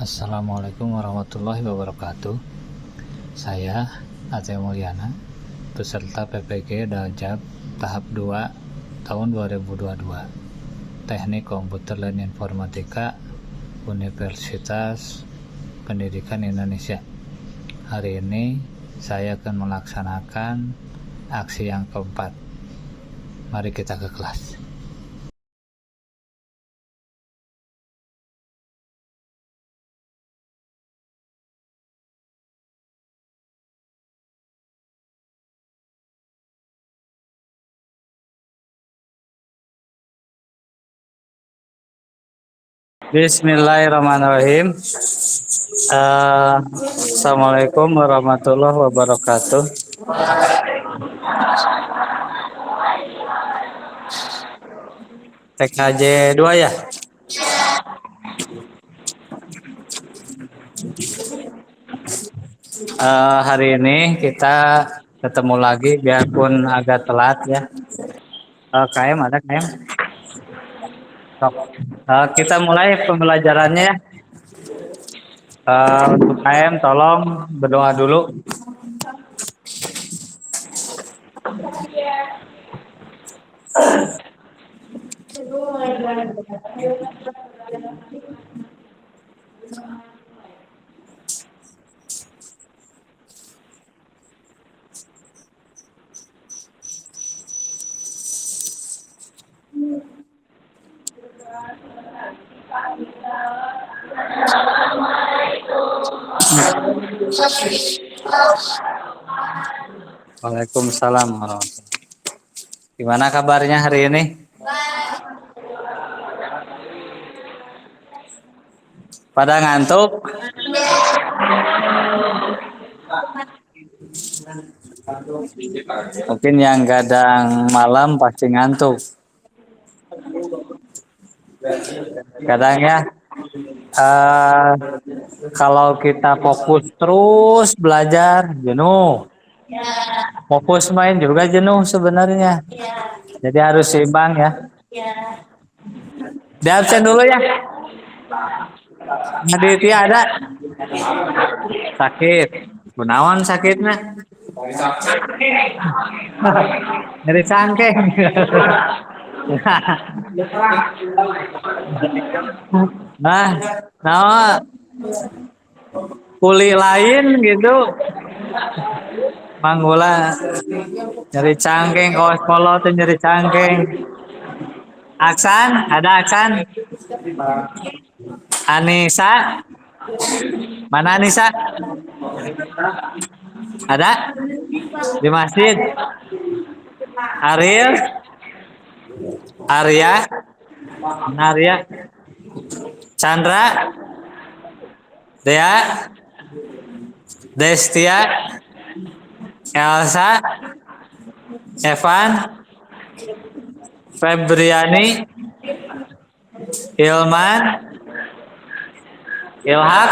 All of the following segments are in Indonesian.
Assalamualaikum warahmatullahi wabarakatuh. Saya Aceh Mulyana, peserta PPG Daljab tahap 2 tahun 2022, Teknik Komputer dan Informatika, Universitas Pendidikan Indonesia. Hari ini saya akan melaksanakan aksi yang keempat. Mari kita ke kelas. Bismillahirrahmanirrahim. Assalamualaikum warahmatullahi wabarakatuh. TKJ 2 ya? Hari ini kita ketemu lagi biarpun agak telat ya. KM ada KM? Kita mulai pembelajarannya ya. Untuk KM tolong berdoa dulu. Waalaikumsalam warahmatullahi. Gimana kabarnya hari ini? Pada ngantuk? Mungkin yang gadang malam pasti ngantuk. Kadang ya, kalau kita fokus terus belajar jenuh. Fokus main juga jenuh sebenarnya. Jadi harus seimbang ya. Di absen dulu ya. Aditya ada? Sakit. Gunawan sakitnya? Nyeri cangkeng. Nah, kuli lain gitu. Manggula nyeri cangkeng, kaos polo tuh nyeri cangkeng. Aksan, ada Aksan? Anissa? Mana Anissa? Ada? Di masjid? Ariel? Arya? Arya? Chandra? Dea? Destia? Elsa? Evan? Febriani? Ilman? Ilhak?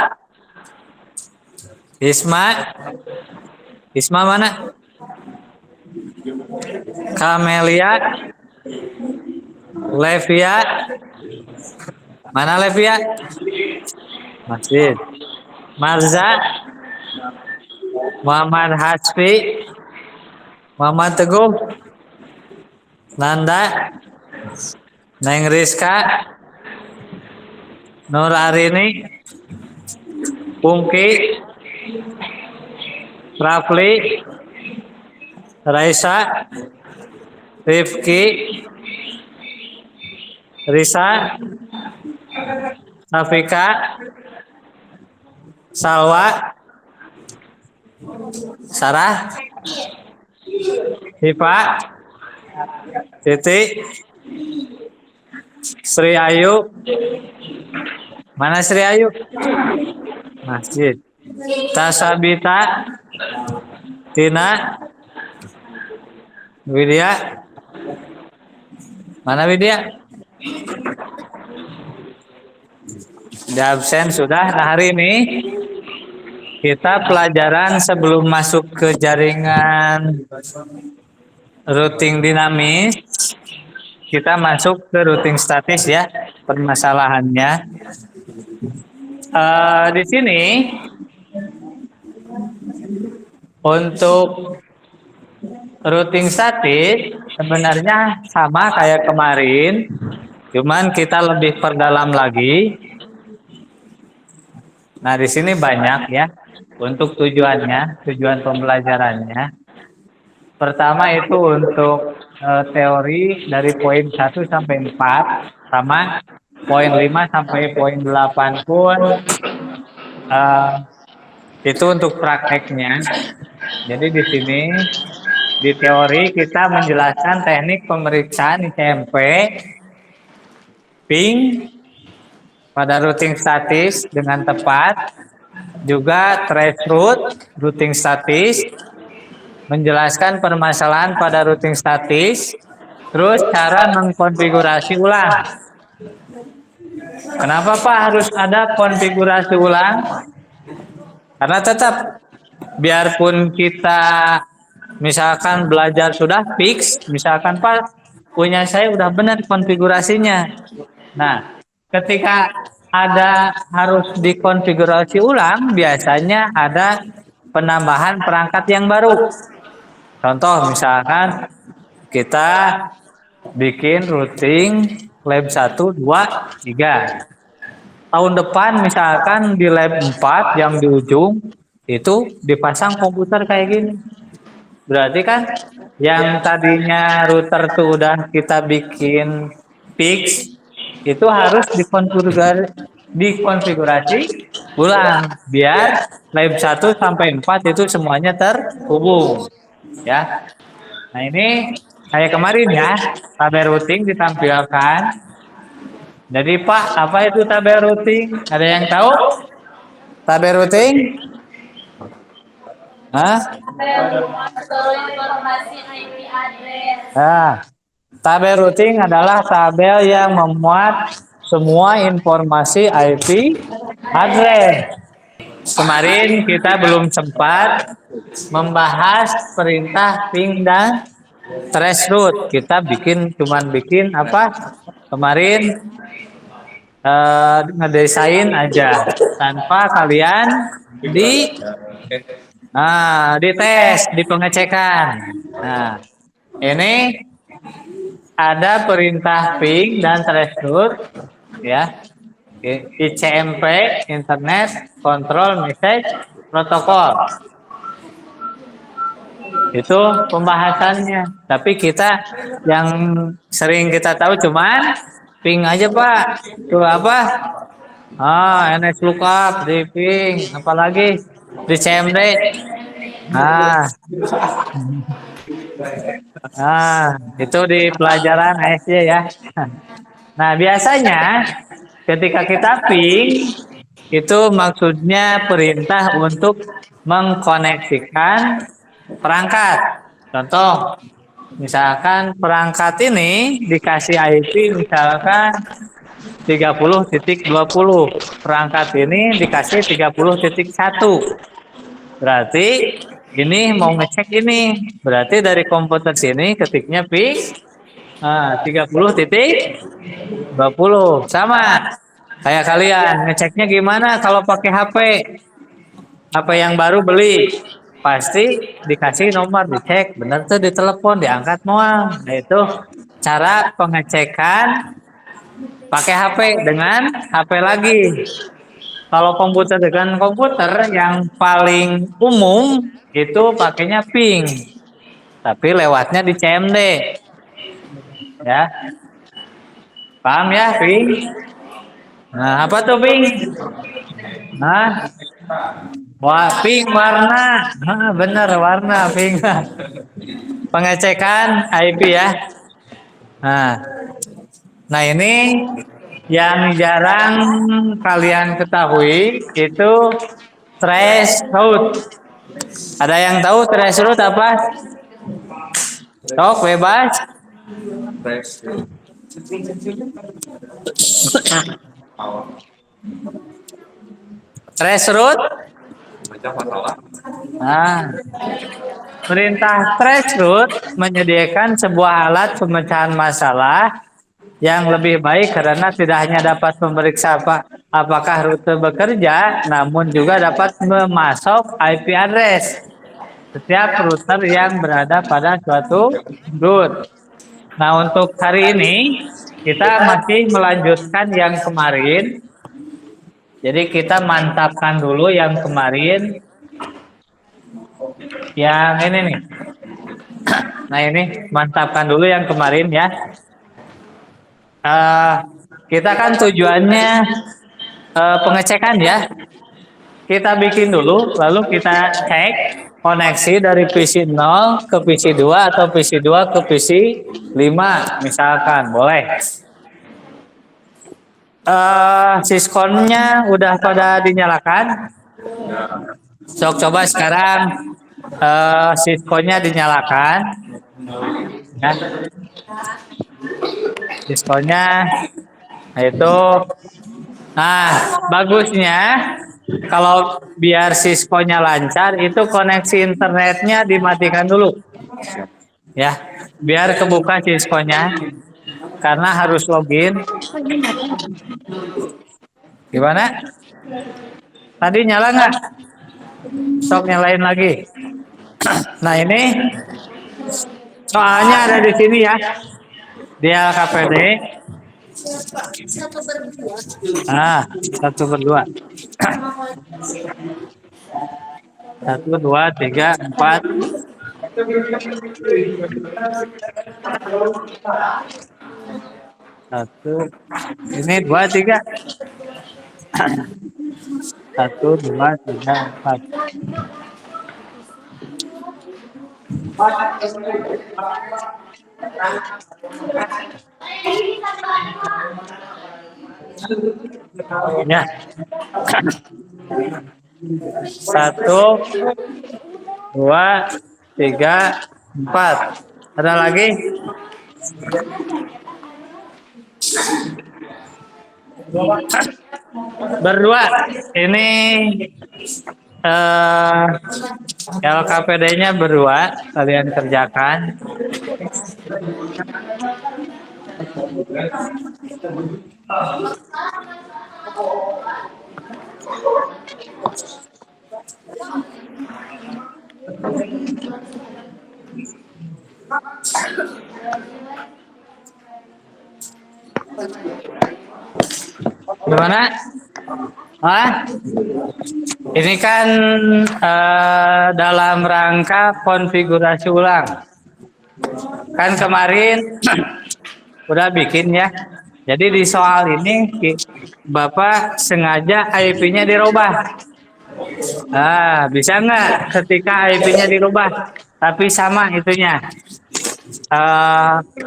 Isma? Isma mana? Kamelia? Levia? Mana Levia? Masjid. Marza? Muhammad Hasfi? Muhammad Teguh? Nanda? Neng Rizka? Nur Arini? Pungki? Rafli? Raisa? Rifki? Risa? Safika? Salwa? Sarah? Hifa? Titi? Sri Ayu? Mana Sri Ayu? Masjid. Tasabita? Tina? Widya? Mana Widya? Di absen sudah. Nah, hari ini kita pelajaran sebelum masuk ke jaringan routing dinamis, kita masuk ke routing statis ya. Permasalahannya Di sini untuk routing statis sebenarnya sama kayak kemarin, cuman kita lebih perdalam lagi. Nah, di sini banyak ya untuk tujuannya, tujuan pembelajarannya. Pertama itu untuk teori dari poin 1 sampai 4 sama poin 5 sampai poin 8 pun eh, itu untuk prakteknya. Jadi di sini di teori kita menjelaskan teknik pemeriksaan ICMP, ping pada routing statis dengan tepat, juga threshold routing statis, menjelaskan permasalahan pada routing statis, terus cara mengkonfigurasi ulang. Kenapa Pak harus ada konfigurasi ulang? Karena tetap biarpun kita misalkan belajar sudah fix, misalkan Pak punya saya udah benar konfigurasinya. Nah, ketika ada harus dikonfigurasi ulang, biasanya ada penambahan perangkat yang baru. Contoh misalkan kita bikin routing lab 1, 2, 3. Tahun depan misalkan di lab 4 yang di ujung itu dipasang komputer kayak gini. Berarti kan yang tadinya router tuh udah kita bikin fix itu harus dikonfigurasi ulang biar lab 1 sampai 4 itu semuanya terhubung ya. Nah, ini kayak kemarin ya, tabel routing ditampilkan. Jadi Pak, apa itu tabel routing? Ada yang tahu? Tabel routing? Hah? Nah, tabel routing adalah tabel yang memuat semua informasi IP address. Kemarin kita belum sempat membahas perintah ping dan threshold. Kita cuman bikin apa? Kemarin ngedesain aja tanpa kalian dites, di pengecekan. Nah, ini ada perintah ping dan threshold ya. ICMP, Internet Control Message Protocol. Itu pembahasannya. Tapi kita yang sering kita tahu cuman ping aja Pak. Itu apa? NS lookup di ping. Apalagi di CMD. Itu di pelajaran ASJ ya. Nah, biasanya ketika kita ping itu maksudnya perintah untuk mengkoneksikan perangkat. Contoh, misalkan perangkat ini dikasih IP misalkan 30.20. Perangkat ini dikasih 30.1. Berarti ini mau ngecek ini. Berarti dari komputer sini ketiknya ping 30.20. Sama kayak kalian ngeceknya gimana kalau pakai HP yang baru beli, pasti dikasih nomor, dicek bener tuh di telepon, diangkat mual. Nah, itu cara pengecekan pakai HP dengan HP lagi. Kalau komputer dengan komputer yang paling umum itu pakainya ping, tapi lewatnya di CMD. Ya, paham ya ping? Nah, apa tuh ping? Ping warna. Bener warna ping. Pengecekan IP ya. Nah, ini yang jarang kalian ketahui itu threshold. Ada yang tahu threshold apa? Sok bebas. Threshold. Perintah threshold menyediakan sebuah alat pemecahan masalah yang lebih baik karena tidak hanya dapat memeriksa apakah rute bekerja, namun juga dapat memasok IP address setiap router yang berada pada suatu root. Nah, untuk hari ini kita masih melanjutkan yang kemarin. Jadi kita mantapkan dulu yang kemarin. Yang ini nih. Nah, ini mantapkan dulu yang kemarin ya. Kita kan tujuannya pengecekan ya. Kita bikin dulu, lalu kita cek koneksi dari PC 0 ke PC 2 atau PC 2 ke PC 5 misalkan, boleh. Sysconnya udah pada dinyalakan. Sok coba sekarang Sysconnya dinyalakan. Ya. Sysconnya itu. Nah, bagusnya kalau biar Cisco-nya lancar, itu koneksi internetnya dimatikan dulu. Ya, biar kebuka Cisco-nya. Karena harus login. Gimana? Tadi nyala nggak? Sok nyalain lagi. Nah, ini soalnya ada di sini ya. Dia KPD. Ah, 1/2. 1, 2, 3, 4. Satu. Ini 2, 3. 1, 2, 3, 4. Ya. 1, 2, 3, 4. Ada lagi? Berdua. Ini LKPD-nya berdua. Kalian kerjakan. Gimana? Ini kan dalam rangka konfigurasi ulang. Kan kemarin udah bikin ya. Jadi di soal ini Bapak sengaja IP-nya dirubah. Bisa nggak ketika IP-nya dirubah, tapi sama itunya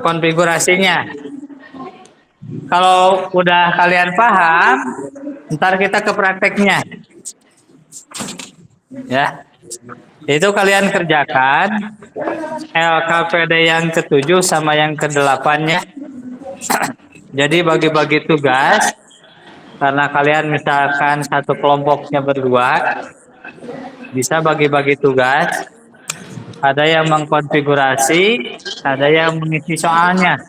konfigurasinya. Kalau udah kalian paham, ntar kita ke prakteknya. Ya, itu kalian kerjakan LKPD yang ke-7 sama yang ke-8-nya. Jadi bagi-bagi tugas. Karena kalian misalkan satu kelompoknya berdua, bisa bagi-bagi tugas. Ada yang mengkonfigurasi, ada yang mengisi soalnya.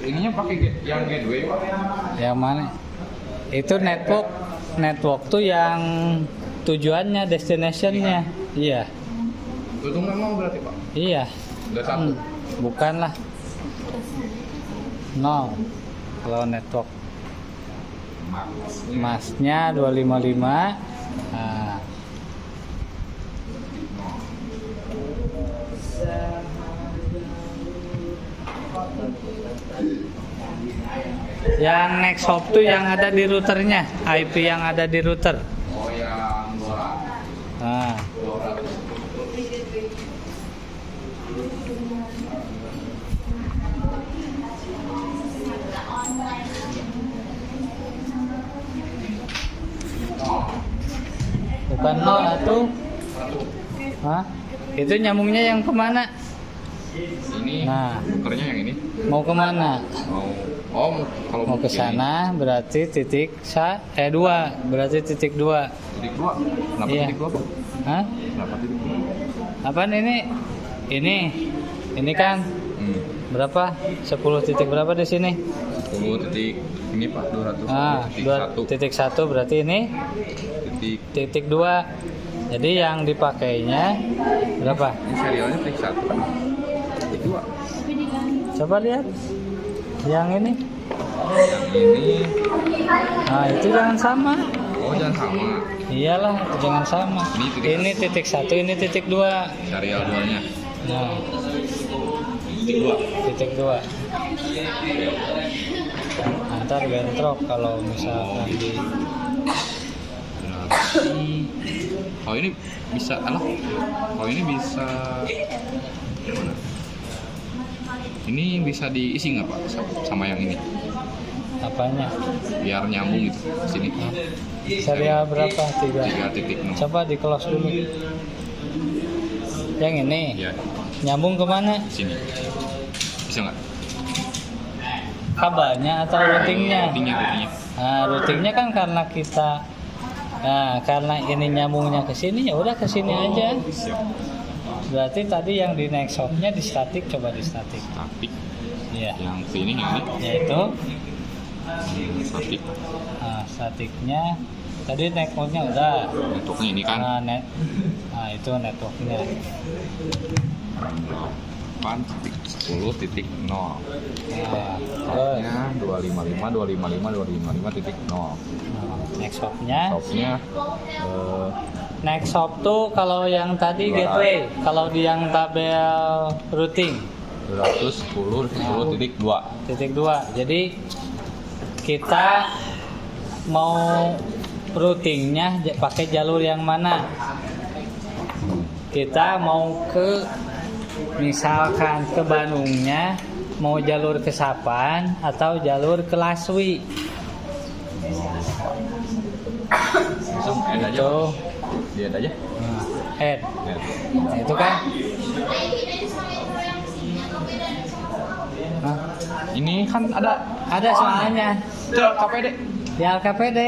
Ininya pakai yang gateway Pak? Yang mana? Itu network tuh yang tujuannya, destinationnya. Iya. Itu nggak mau berarti Pak? Iya. Udah satu? Bukan lah. No. Kalau network. Masnya 255. Nah. Yang next hop tuh yang ada di routernya, IP yang ada di router. Oh yang 200. Nah. Bukan nol atau? Hah? Itu nyambungnya yang kemana? Ini. Nah. Routernya yang ini. Mau kemana? Mau Oh, kalau Mau ke sana berarti dua, berarti titik 2. Titik 2. Kenapa Iya. titik 2, Pak? Hah? Kenapa titik 2? Apaan ini? Ini kan berapa? 10 titik berapa di sini? 10 titik ini Pak, 200 titik 1. Titik 1 berarti ini titik 2. Jadi yang dipakainya berapa? Ini serialnya titik 1 kan? Titik 2. Coba lihat. Yang ini. Yang ini. Nah, itu jangan sama. Oh, jangan sama. Iyalah, jangan sama. Ini titik Ini titik 1, ini titik 2. Serial 2-nya. Nah, Titik 2. titik 2. Antar bentrok kalau misalkan di Oh, ini bisa Oh, ini bisa gimana? Ini bisa diisi nggak Pak sama yang ini? apanya? Biar nyambung gitu ke sini. Serial berapa? 3. 3.0. Coba di close dulu. Yang ini Ya, nyambung kemana? sini. Bisa nggak? Kabelnya atau routingnya? Routingnya. Nah, routingnya kan karena karena ini nyambungnya ke sini, ya udah ke sini aja. Siap. Berarti tadi yang di next shop-nya di statik, coba di statik. Statik. Iya. Yang sini yang ini. Yaitu Statik. nah, statiknya tadi networknya udah. Networknya ini kan. Nah, itu networknya. 8.10.0. Nah, terus Nya 255 255 255.0. next shop-nya. Shopnya Next shop tuh kalau yang tadi 200. gateway, kalau di yang tabel routing 210.10.2. titik 2. Jadi kita mau routingnya pakai jalur yang mana? Kita mau misalkan ke Bandungnya mau jalur ke Sapan atau jalur ke Laswi. Langsung add aja. Itu Lihat aja. add. Lihat. Nah, itu kan. Hah? Ini kan Ada soalnya itu KPD. di LKPD.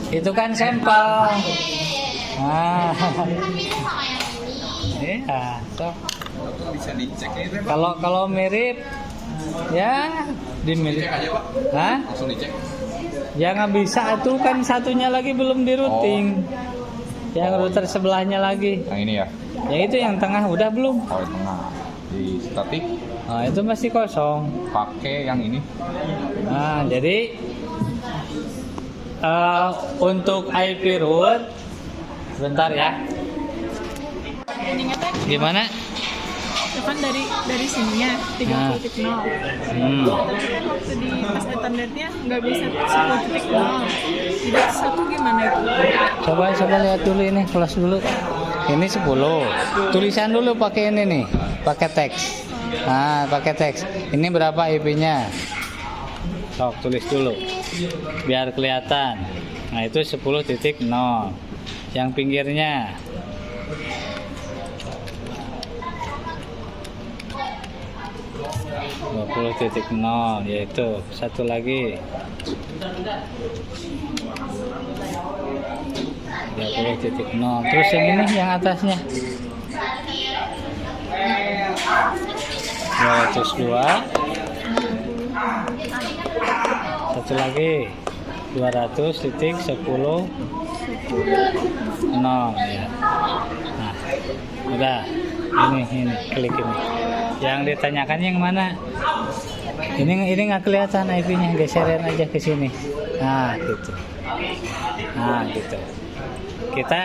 Itu kan sampel. Nah. Iya, sok. Bisa dicek ini Pak. Kalau mirip ya dimirip. Cek aja Pak. Hah? Langsung dicek. Ya nggak bisa itu kan satunya lagi belum di routing. Yang router sebelahnya lagi. Yang ini ya. Yang itu yang tengah udah belum? Oh, di tengah. Di statik Nah, itu masih kosong. pakai yang ini. Nah, jadi untuk IP route bentar ya. Gimana? Itu kan dari sininya 30.0. Tapi waktu di pas eternetnya nggak bisa 10.0. Tidak satu gimana itu? Coba lihat dulu ini, kelas dulu. Ini 10. Tulisan dulu pakai ini nih, pakai teks. Nah, pakai teks. Ini berapa IP-nya? Sok tulis dulu. Biar kelihatan. Nah, itu 10.0. Yang pinggirnya 20.0, yaitu satu lagi 30.0. Terus yang ini yang atasnya 202. Satu lagi 200.10 0 ya. Nah, udah ini klik ini. Yang ditanyakan yang mana? Ini nggak kelihatan IP-nya, geserin aja ke sini. Nah, gitu. Nah, gitu. Kita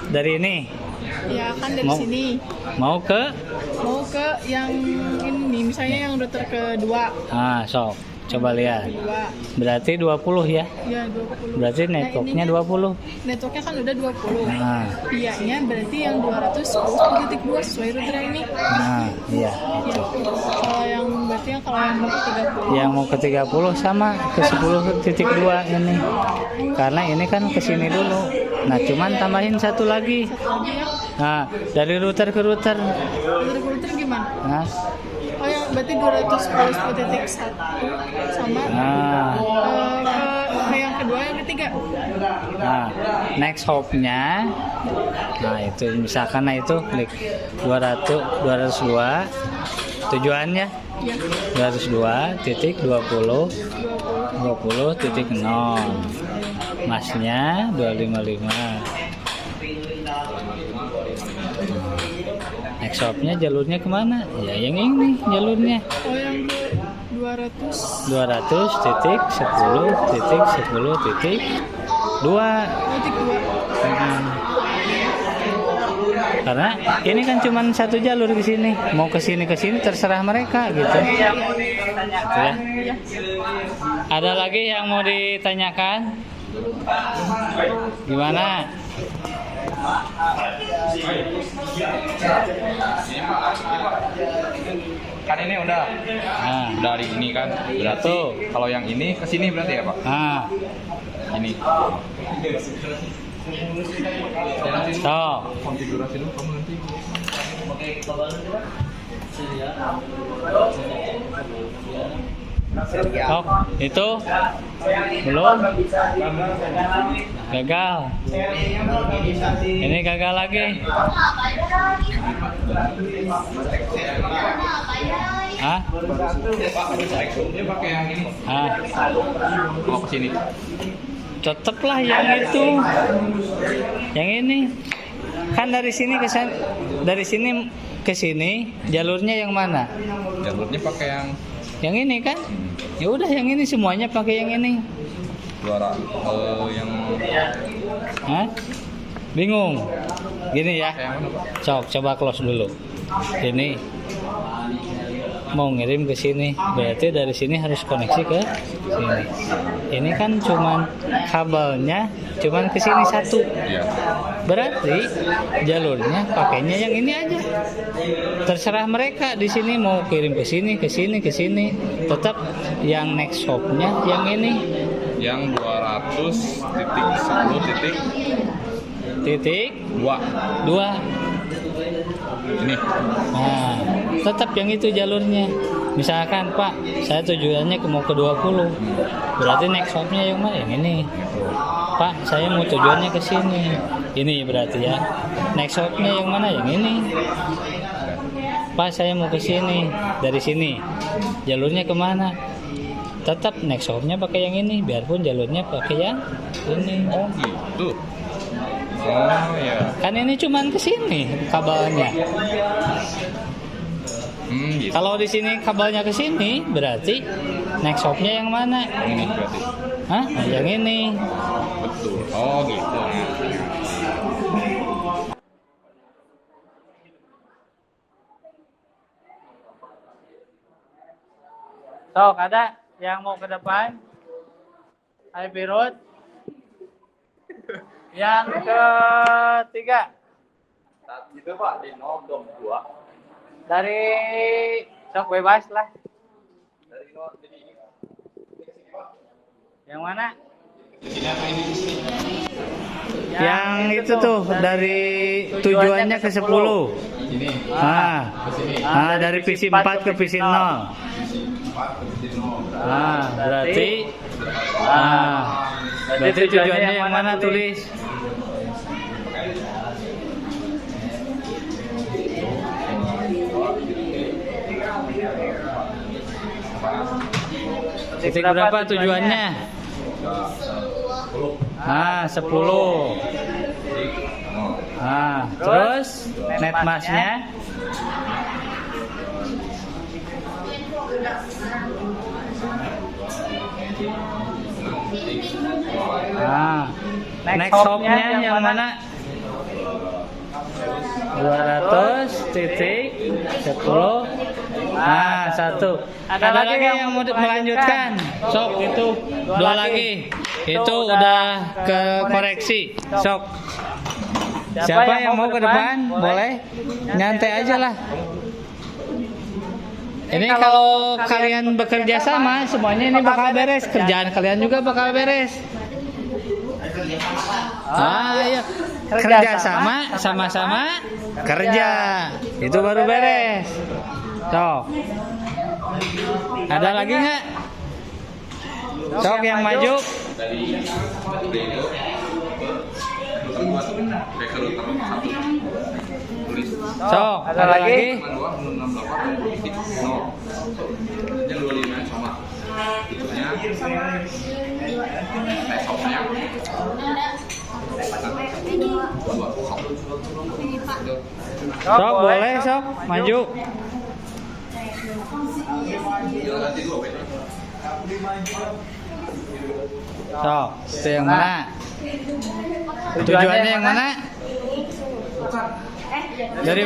dari ini Ya kan dari sini mau ke yang ini misalnya yang router kedua. sok. Coba lihat. Kedua. Berarti 20 ya. Ya 20. Berarti networknya ini 20. Networknya kan udah 20. Nah, Pianya berarti yang 210.2 sesuai router yang ini. nah, iya Ya. itu. Kalau yang berarti kalau yang mau ke 30. Yang mau ke 30 sama ke 10.2 ini. Karena ini kan ke sini dulu. Nah, cuman tambahin satu lagi. Satu lagi ya. Nah, dari router ke router. Router ke router gimana? Nah, Oh yang berarti 210.1 sama ke yang kedua, yang ketiga. Nah, next hop-nya, nah itu misalkan, nah itu klik 202 tujuannya Ya. 202.20.0 masnya 255. Next hop-nya jalurnya kemana? Ya yang ini jalurnya Oh, yang ke 200. 200.10.10.2. Titik 2. Karena ini kan cuma satu jalur ke sini, mau ke sini terserah mereka gitu. Gitu ya. Ada lagi yang mau ditanyakan? Gimana? Kan ini udah Nah, dari ini kan. Berarti Tuh. kalau yang ini ke sini berarti ya, Pak? nah, Ini. so, Konfigurasi dulu kamu nanti. oh, itu belum gagal. Ini gagal lagi. Hah? Dia pakai yang ini. Ah, Mau ke sini. tetaplah yang itu. Yang ini kan dari sini ke sana, dari sini ke sini jalurnya yang mana? Jalurnya pakai yang Yang ini kan? Ya udah yang ini semuanya pakai yang ini. yang Hah? Bingung? Gini ya. yang mana, Pak? Coba close dulu. Ini mau ngirim ke sini, berarti dari sini harus koneksi ke sini. Ini kan cuman kabelnya cuman ke sini satu. Iya. Berarti jalurnya pakainya yang ini aja. Terserah mereka di sini mau kirim ke sini, ke sini, ke sini. Tetap yang next hop-nya yang ini. Yang 200.10.2. Titik 2. Ini. Nah, tetap yang itu jalurnya. Misalkan Pak, saya tujuannya mau ke 20. Berarti next hop-nya yang mana? Yang ini. Pak, saya mau tujuannya ke sini. Ini berarti ya. Next hop-nya yang mana? Yang ini. Pak, saya mau ke sini. Dari sini. Jalurnya kemana? Tetap next hop-nya pakai yang ini. Biarpun jalurnya pakai yang ini. Oh gitu. Oh ya. Kan ini cuman ke sini kabelnya. Gitu. Kalau di sini kabelnya ke sini, berarti next hop-nya yang mana? Yang ini berarti. Hah? Nah, yang ini. Betul. Oh gitu. Sok, ada yang mau ke depan? Ayo Pirut. Yang ketiga. Itu Pak di 0.2. Dari sok bebas lah. Dari Yang mana? Yang itu tuh dari tujuannya ke 10. ini. Dari PC 4 ke PC 0. Berarti berarti tujuannya yang mana tulis? Titik berapa tujuannya? 10. Terus net masnya? Next hop-nya yang mana? 200.10. 1. Ada lagi yang mau melanjutkan? Sok itu 2 lagi. Itu udah ke koreksi. Sok. Siapa yang mau ke depan? Boleh. Nyantai aja lah. Ini kalau kalian bekerja sama, semuanya ini bakal beres. Kerjaan kalian juga bakal beres. Ayo kerja sama-sama kerja. Itu baru beres. Tuh. Ada lagi nggak? Sok yang maju. Dari itu router 2 ke router 1 tulis Sok, ada lagi? 2 yang 25 sama itunya softnya 2 Sok, boleh sok, maju. Sok, itu yang mana? Tujuannya yang mana? Dari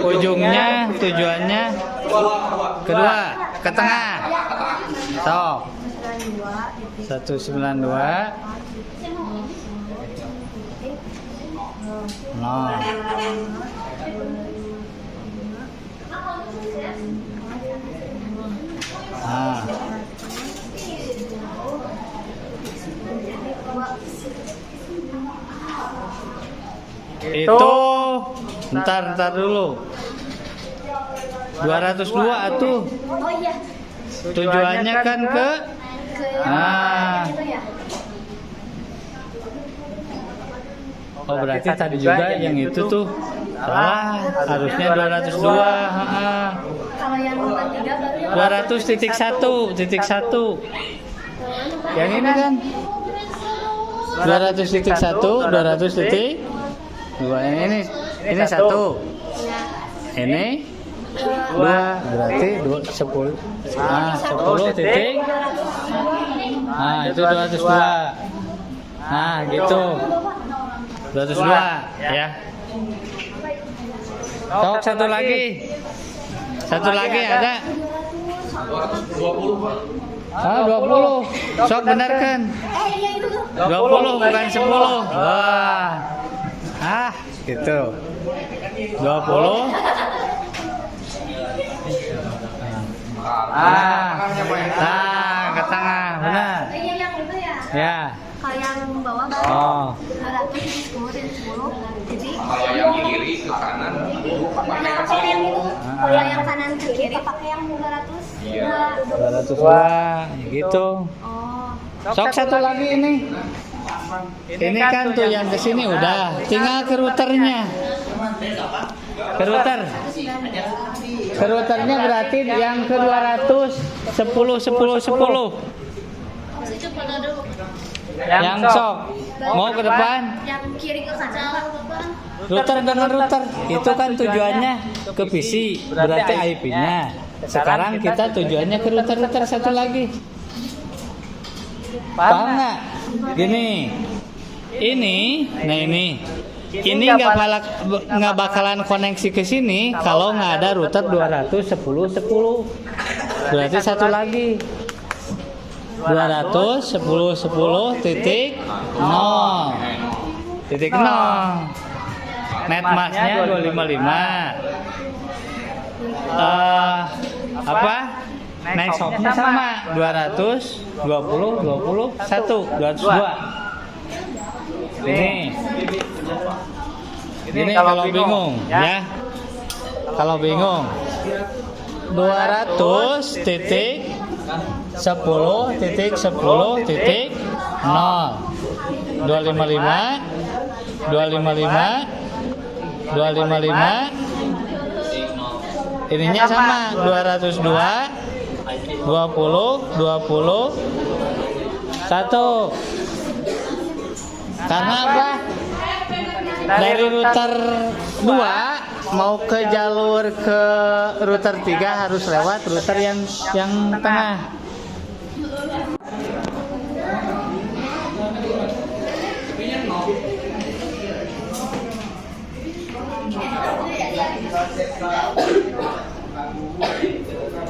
ujungnya tujuannya kedua ke tengah. Sok. 192 nol. Itu ntar dulu 202 atuh. Oh iya. Tujuannya kan ke Oh berarti tadi juga yang itu tuh salah, harusnya 202. Kalau yang nomor 3 baru yang 200.1. Yang ini kan 200.1, 200.2. Ini 1. Ini 2, berarti 10. 10 titik. Itu 202. Gitu. 202 ya. Sok satu lagi. Satu lagi ada. 20. Sok benarkan. iya itu tuh. 20 bukan 10. Wah. Gitu. 20. Ke tengah, benar. Iya yang itu ya. Ya. Kalau yang bawah baru 210 jadi kalau yang kiri ke kanan pakai yang kecil. yang itu kalau yang kanan ke kiri pakai yang 202. 202 gitu. Oh. Sok satu lagi ini. Ini kan tuh yang kesini udah, tinggal ke routernya. Ke router. Ke routernya berarti yang ke 200 10. Yang sok mau ke depan. Yang kiri ke kanan. Router dengan router itu kan tujuannya ke PC, berarti IP-nya. Sekarang kita tujuannya ke router satu lagi. Paham nggak? Gini, ini nggak bakalan koneksi ke sini kalau nggak ada router 210. Berarti satu lagi 210 titik 0. Net masknya 255. Next hopnya sama 202. Ini kalau bingung ya. Kalau bingung 200 titik 10 titik 10 titik 0 255 ininya sama 202 20 1. Karena apa? Dari router 2 mau ke jalur ke router 3 harus lewat router yang tengah.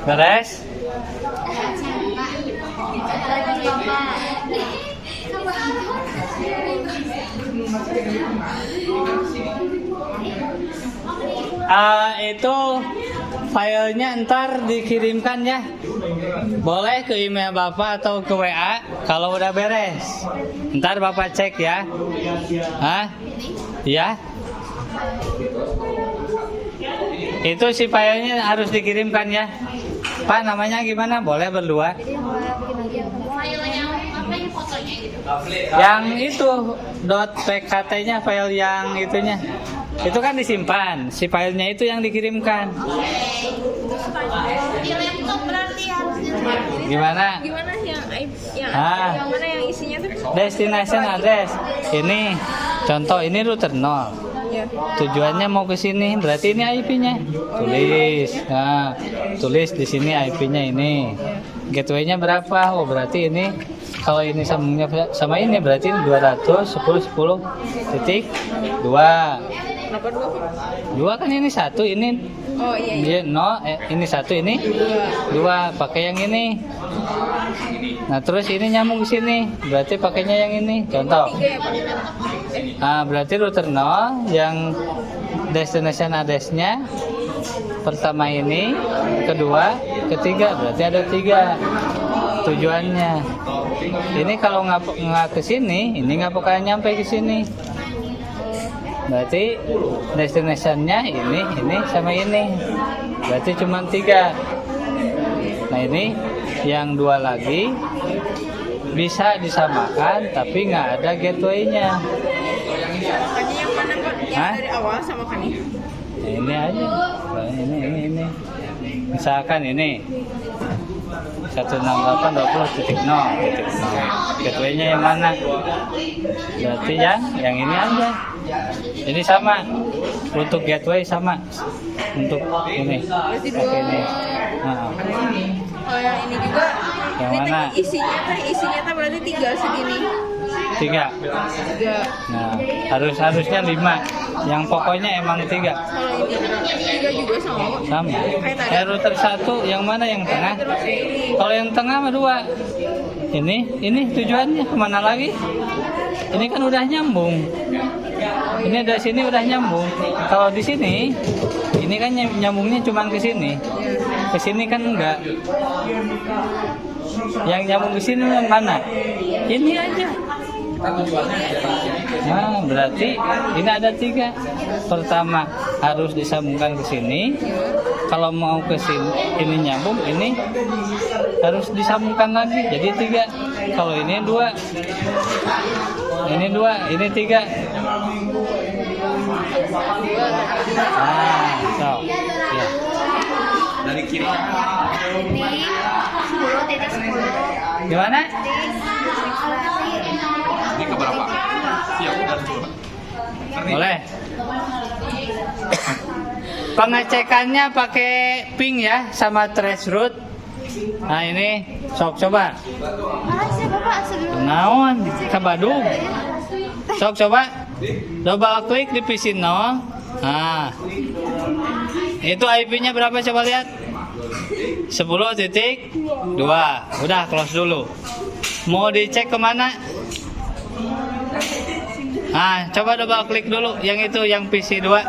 Beres? Itu filenya ntar dikirimkan ya. Boleh ke email Bapak atau ke WA kalau udah beres. Ntar Bapak cek ya. Ya. Itu si filenya harus dikirimkan ya. Pak, namanya gimana? Boleh berdua? Yang itu .pkt-nya, file yang itunya. Itu kan disimpan, si filenya itu yang dikirimkan. Di laptop berarti harusnya. Gimana? Gimana yang Ah. yang mana yang isinya tuh? Destination address. Ini contoh, ini router 0. Ya. Tujuannya mau ke sini, berarti ini IP-nya. Tulis. Nah, tulis di sini IP-nya ini. Gateway-nya berapa? Oh, berarti ini kalau ini sambungnya sama ini berarti 210.10.2. Kenapa 2? 2 kan ini 1, ini Oh iya. dia ini 1, ini 2, pakai yang ini. Nah, terus ini nyambung ke sini, berarti pakainya yang ini. Contoh. 3 ya, Pak? Nah, berarti router 0 yang destination address-nya pertama ini, kedua, ketiga, berarti ada 3 tujuannya. Ini kalau nggak ke sini, ini nggak bakal nyampe ke sini. Berarti destination-nya ini sama ini. Berarti cuma 3. Nah, ini yang 2 lagi bisa disamakan tapi nggak ada gateway-nya. Makanya yang mana, Pak? Yang Hah? dari awal sama kan ya? Nah, ini aja. Nah, ini. Misalkan ini 168.20.0. Gateway-nya yang mana? Berarti yang ini aja. Ini sama. Untuk gateway sama. Untuk ini. Berarti Pakai ini. 2. Nah, Kalau yang ini juga, Yang ini mana? isinya teh berarti 3 segini. 3. 3. Nah, harusnya 5. Yang pokoknya emang 3. Kalau ini 3 juga sama, Pak. Sama. Router 1 yang mana yang tengah? Kalau yang tengah mah 2. Ini tujuannya kemana lagi? Ini kan udah nyambung. Ini dari sini udah nyambung. Kalau di sini, ini kan nyambungnya cuma ke sini. Ke sini kan enggak. Yang nyambung ke sini yang mana? Ini aja. Nah, berarti ini ada 3. Pertama harus disambungkan ke sini. Kalau mau ke sini, ini nyambung, ini harus disambungkan lagi. Jadi 3. Kalau ini 2. Ini 2, ini 3. Nah, so, ya. Dari kiri. Titik 10.10. Gimana? Ini ke berapa? Siap, udah coba. Boleh. Pengecekannya pakai ping ya sama traceroute. Nah, ini sok coba. Makasih Bapak sebelum. Naon ke Badung. Sok coba. Double klik di PC 0. Nah. Itu IP-nya berapa coba lihat? 10.2. Udah close dulu. Mau dicek kemana? Nah, coba double klik dulu yang itu, yang PC 2.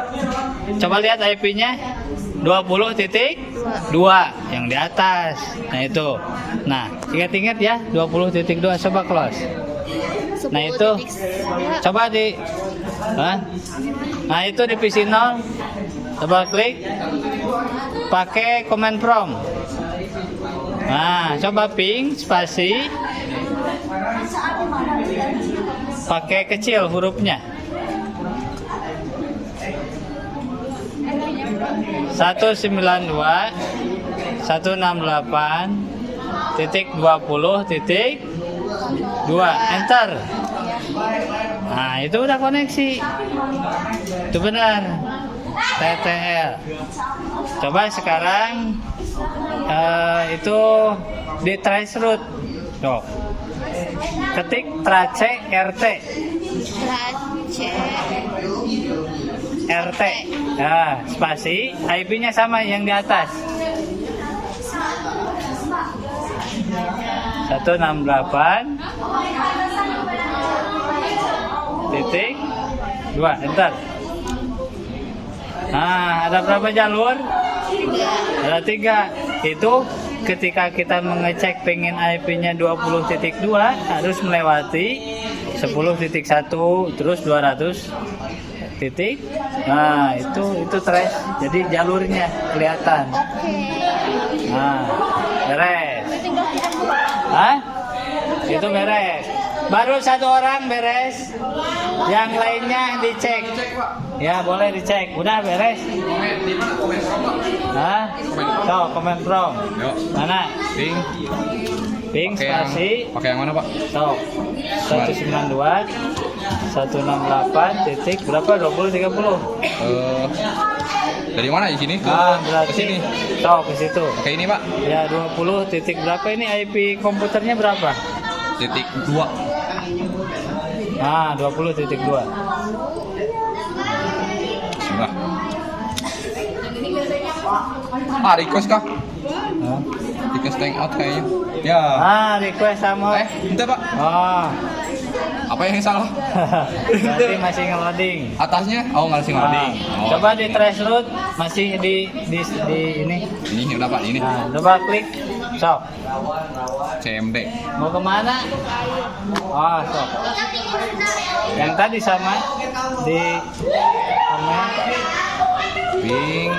Coba lihat IP-nya 20.2 yang di atas. Nah, itu. Nah, ingat-ingat ya 20.2, coba close. Nah, itu coba di Nah, itu di PC 0. Double klik. Pakai command prompt. Nah, coba ping spasi. Pakai kecil hurufnya. 192.168.20.2 enter. Nah, itu udah koneksi. Itu benar. TTL. Coba sekarang itu di traceroute. Tuh. Ketik trace RT. RT. Nah, spasi, IP-nya sama yang di atas. 168.2 enter. Nah, ada berapa jalur? Ada 3. Itu ketika kita mengecek pengen IP-nya 20.2 harus melewati 10.1 terus 200 titik. Nah, itu trace. Jadi jalurnya kelihatan. Nah, Beres. Tinggal tidak buka. Hah? Itu beres. Baru satu orang beres. Yang lainnya dicek. Ya boleh dicek. Udah beres. Di mana komen from, Pak? Hah? So, komen from. Yuk. Mana? Ping. Pink spasi. Pakai yang mana, Pak? So, 192 168 titik berapa? 20 30. Dari mana di sini ke Berarti sini? So, ke situ. Pakai ini, Pak. Ya 20 titik berapa ini IP komputernya berapa? Titik 2. 20 titik 2. Bismillah. Request kah? Request hangout kayaknya. Ya. Request sama. Bentar, Pak. Apa yang salah? Berarti masih nge-loading. Atasnya? Oh, nggak sih ngoding. Coba di trace root masih di ini. Ini udah, Pak, ini. Coba klik. So. CMD. Mau kemana? So. Yang tadi sama di sama Ping.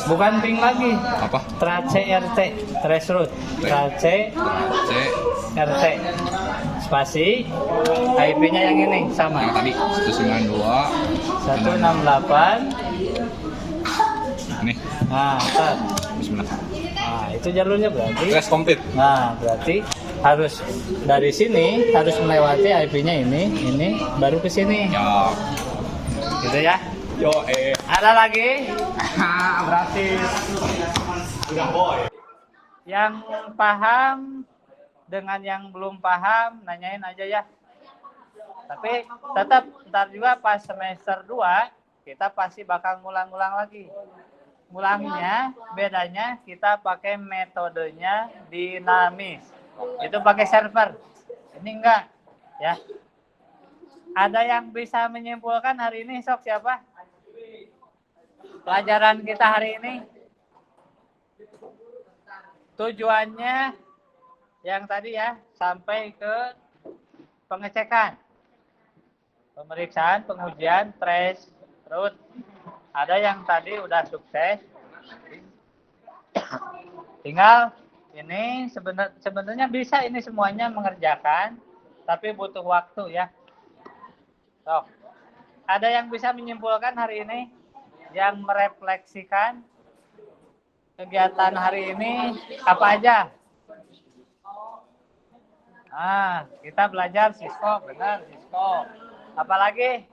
bukan ping lagi. Apa? Trace RT, trace root. Trace C. RT. Spasi IP-nya yang ini sama. Yang tadi 192. 168. Ini. Ntar. Bismillah. Itu jalurnya berarti. Tes komplit. Berarti harus dari sini harus melewati IP-nya ini baru ke sini. Ya. Gitu ya. Yo, Ada lagi? berarti udah boy. Yang paham dengan yang belum paham nanyain aja ya. Tapi tetap ntar juga pas semester 2 kita pasti bakal ngulang-ngulang lagi. Ngulangnya bedanya kita pakai metodenya dinamis. Itu pakai server. Ini enggak ya. Ada yang bisa menyimpulkan hari ini sok siapa? Pelajaran kita hari ini tujuannya yang tadi ya sampai ke pengecekan, pemeriksaan, pengujian, trace root. Ada yang tadi udah sukses, tinggal ini sebenarnya bisa ini semuanya mengerjakan, tapi butuh waktu ya. Ada yang bisa menyimpulkan hari ini, yang merefleksikan kegiatan hari ini apa aja? Kita belajar Cisco, benar Cisco. Apalagi?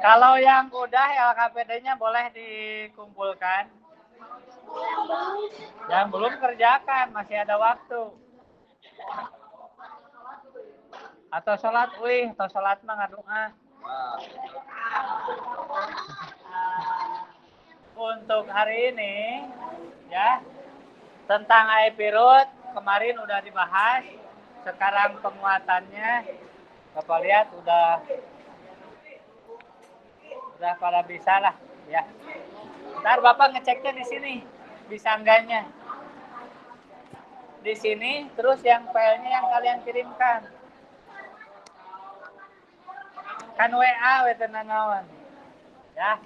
Kalau yang udah LKPD-nya boleh dikumpulkan. Yang belum kerjakan, masih ada waktu. Atau sholat atau sholat mah ngadua. Untuk hari ini, ya, tentang IP root kemarin udah dibahas. Sekarang penguatannya, Bapak lihat udah pada bisa lah, ya. Ntar Bapak ngeceknya di sini, bisa enggaknya. Di sini, terus yang filenya yang kalian kirimkan. Kan WA wetenanawan. Ya.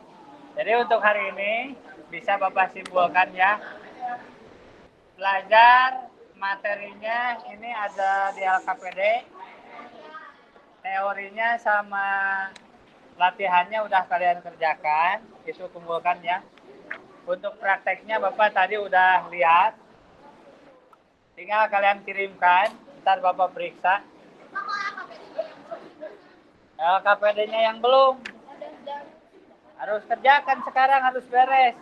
Jadi untuk hari ini bisa Bapak simpulkan ya. Belajar materinya ini ada di LKPD. Teorinya sama latihannya udah kalian kerjakan, itu kumpulkan ya. Untuk prakteknya Bapak tadi udah lihat. Tinggal kalian kirimkan, ntar Bapak periksa. LKPD-nya yang belum harus kerjakan sekarang, harus beres.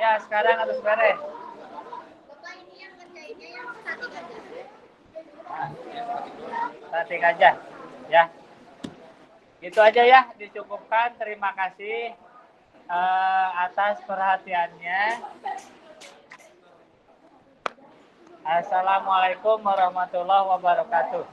Ya, sekarang harus beres. Statik aja, ya. Itu aja ya, dicukupkan. Terima kasih atas perhatiannya. Assalamualaikum warahmatullahi wabarakatuh.